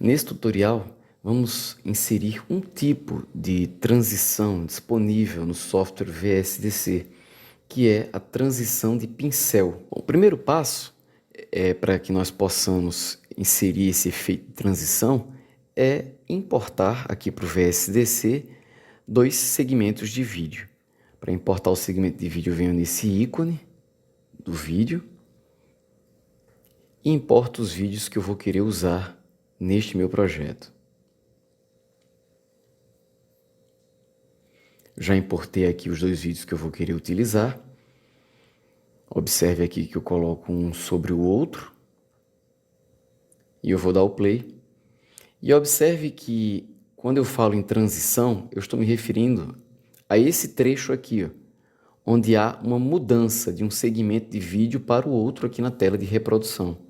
Nesse tutorial, vamos inserir um tipo de transição disponível no software VSDC, que é a transição de pincel. Bom, o primeiro passo para que nós possamos inserir esse efeito de transição é importar aqui para o VSDC dois segmentos de vídeo. Para importar o segmento de vídeo, eu venho nesse ícone do vídeo e importo os vídeos que eu vou querer usar neste meu projeto. Já importei aqui os dois vídeos que eu vou querer utilizar. Observe aqui que eu coloco um sobre o outro. E eu vou dar o play. E observe que quando eu falo em transição, eu estou me referindo a esse trecho aqui, ó, onde há uma mudança de um segmento de vídeo para o outro aqui na tela de reprodução.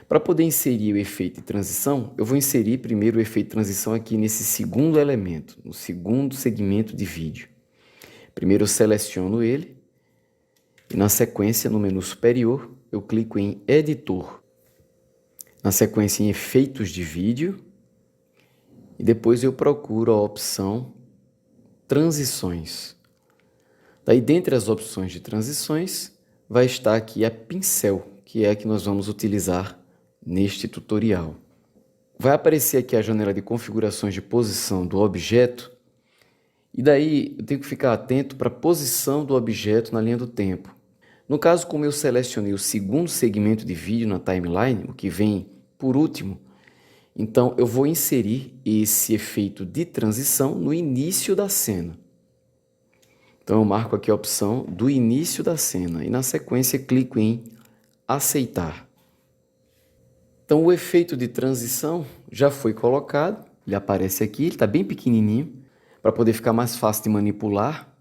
Para poder inserir o efeito de transição, eu vou inserir primeiro o efeito de transição aqui nesse segundo elemento, no segundo segmento de vídeo. Primeiro eu seleciono ele e na sequência, no menu superior, eu clico em Editor. Na sequência em Efeitos de Vídeo e depois eu procuro a opção Transições. Daí, dentre as opções de transições, vai estar aqui a pincel, que é a que nós vamos utilizar neste tutorial. Vai aparecer aqui a janela de configurações de posição do objeto e daí eu tenho que ficar atento para a posição do objeto na linha do tempo. No caso, como eu selecionei o segundo segmento de vídeo na timeline, o que vem por último, então eu vou inserir esse efeito de transição no início da cena. Então eu marco aqui a opção do início da cena e na sequência clico em Aceitar. Então o efeito de transição já foi colocado, ele aparece aqui, ele está bem pequenininho, para poder ficar mais fácil de manipular.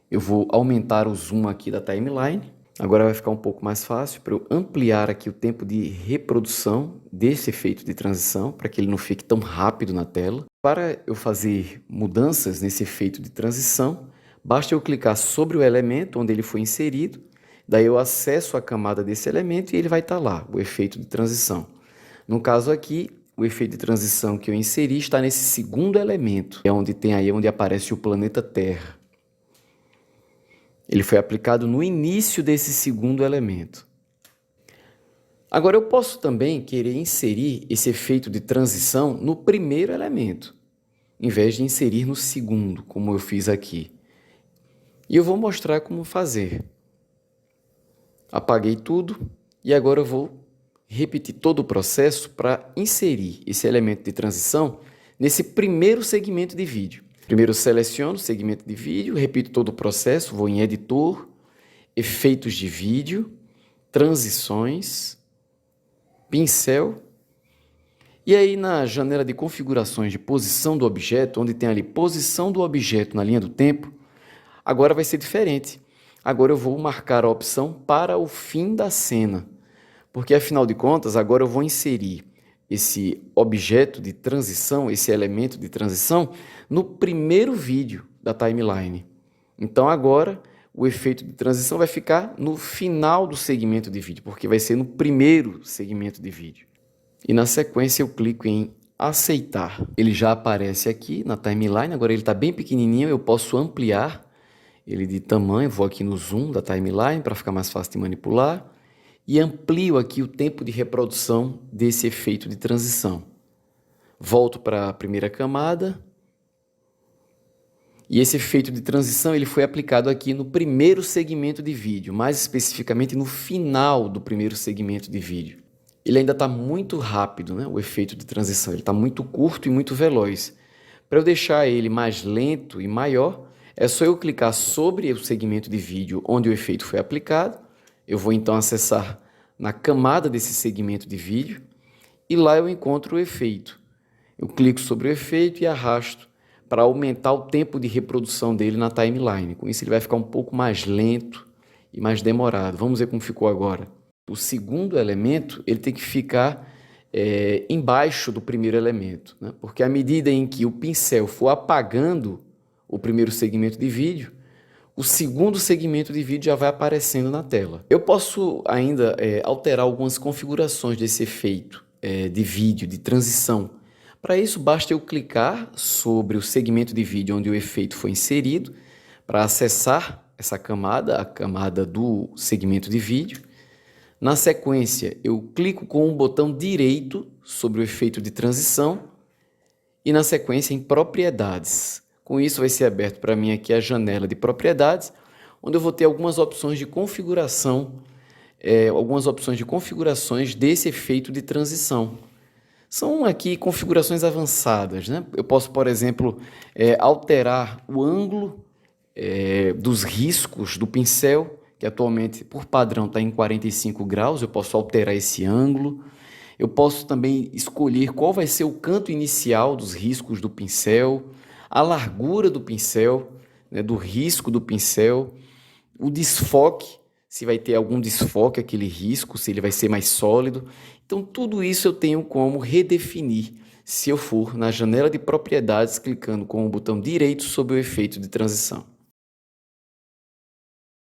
Eu vou aumentar o zoom aqui da timeline, agora vai ficar um pouco mais fácil para eu ampliar aqui o tempo de reprodução desse efeito de transição, para que ele não fique tão rápido na tela. Para eu fazer mudanças nesse efeito de transição, basta eu clicar sobre o elemento onde ele foi inserido, daí eu acesso a camada desse elemento e ele vai estar lá, o efeito de transição. No caso aqui, o efeito de transição que eu inseri está nesse segundo elemento, é onde tem aí onde aparece o planeta Terra. Ele foi aplicado no início desse segundo elemento. Agora eu posso também querer inserir esse efeito de transição no primeiro elemento, em vez de inserir no segundo, como eu fiz aqui. E eu vou mostrar como fazer. Apaguei tudo e agora eu vou repetir todo o processo para inserir esse elemento de transição nesse primeiro segmento de vídeo. Primeiro eu seleciono o segmento de vídeo, repito todo o processo, vou em Editor, Efeitos de Vídeo, Transições, Pincel. E aí na janela de configurações de posição do objeto, onde tem ali posição do objeto na linha do tempo, agora vai ser diferente. Agora eu vou marcar a opção para o fim da cena, porque afinal de contas, agora eu vou inserir esse objeto de transição, esse elemento de transição, no primeiro vídeo da timeline. Então agora o efeito de transição vai ficar no final do segmento de vídeo, porque vai ser no primeiro segmento de vídeo. E na sequência eu clico em Aceitar. Ele já aparece aqui na timeline, agora ele está bem pequenininho, eu posso ampliar ele de tamanho, vou aqui no zoom da timeline para ficar mais fácil de manipular e amplio aqui o tempo de reprodução desse efeito de transição. Volto para a primeira camada e esse efeito de transição ele foi aplicado aqui no primeiro segmento de vídeo, mais especificamente no final do primeiro segmento de vídeo. Ele ainda está muito rápido, né? O efeito de transição, ele está muito curto e muito veloz. Para eu deixar ele mais lento e maior, é só eu clicar sobre o segmento de vídeo onde o efeito foi aplicado. Eu vou então acessar na camada desse segmento de vídeo e lá eu encontro o efeito. Eu clico sobre o efeito e arrasto para aumentar o tempo de reprodução dele na timeline. Com isso ele vai ficar um pouco mais lento e mais demorado. Vamos ver como ficou agora. O segundo elemento ele tem que ficar embaixo do primeiro elemento, né? Porque à medida em que o pincel for apagando o primeiro segmento de vídeo, o segundo segmento de vídeo já vai aparecendo na tela. Eu posso ainda alterar algumas configurações desse efeito de vídeo, de transição. Para isso, basta eu clicar sobre o segmento de vídeo onde o efeito foi inserido, para acessar essa camada, a camada do segmento de vídeo. Na sequência, eu clico com o botão direito sobre o efeito de transição e na sequência em propriedades. Com isso vai ser aberto para mim aqui a janela de propriedades, onde eu vou ter algumas opções de configuração, algumas opções de configurações desse efeito de transição. São aqui configurações avançadas, né? Eu posso, por exemplo, alterar o ângulo dos riscos do pincel, que atualmente, por padrão, está em 45 graus, eu posso alterar esse ângulo. Eu posso também escolher qual vai ser o canto inicial dos riscos do pincel, a largura do pincel, né, do risco do pincel, o desfoque, se vai ter algum desfoque aquele risco, se ele vai ser mais sólido. Então, tudo isso eu tenho como redefinir se eu for na janela de propriedades, clicando com o botão direito sobre o efeito de transição.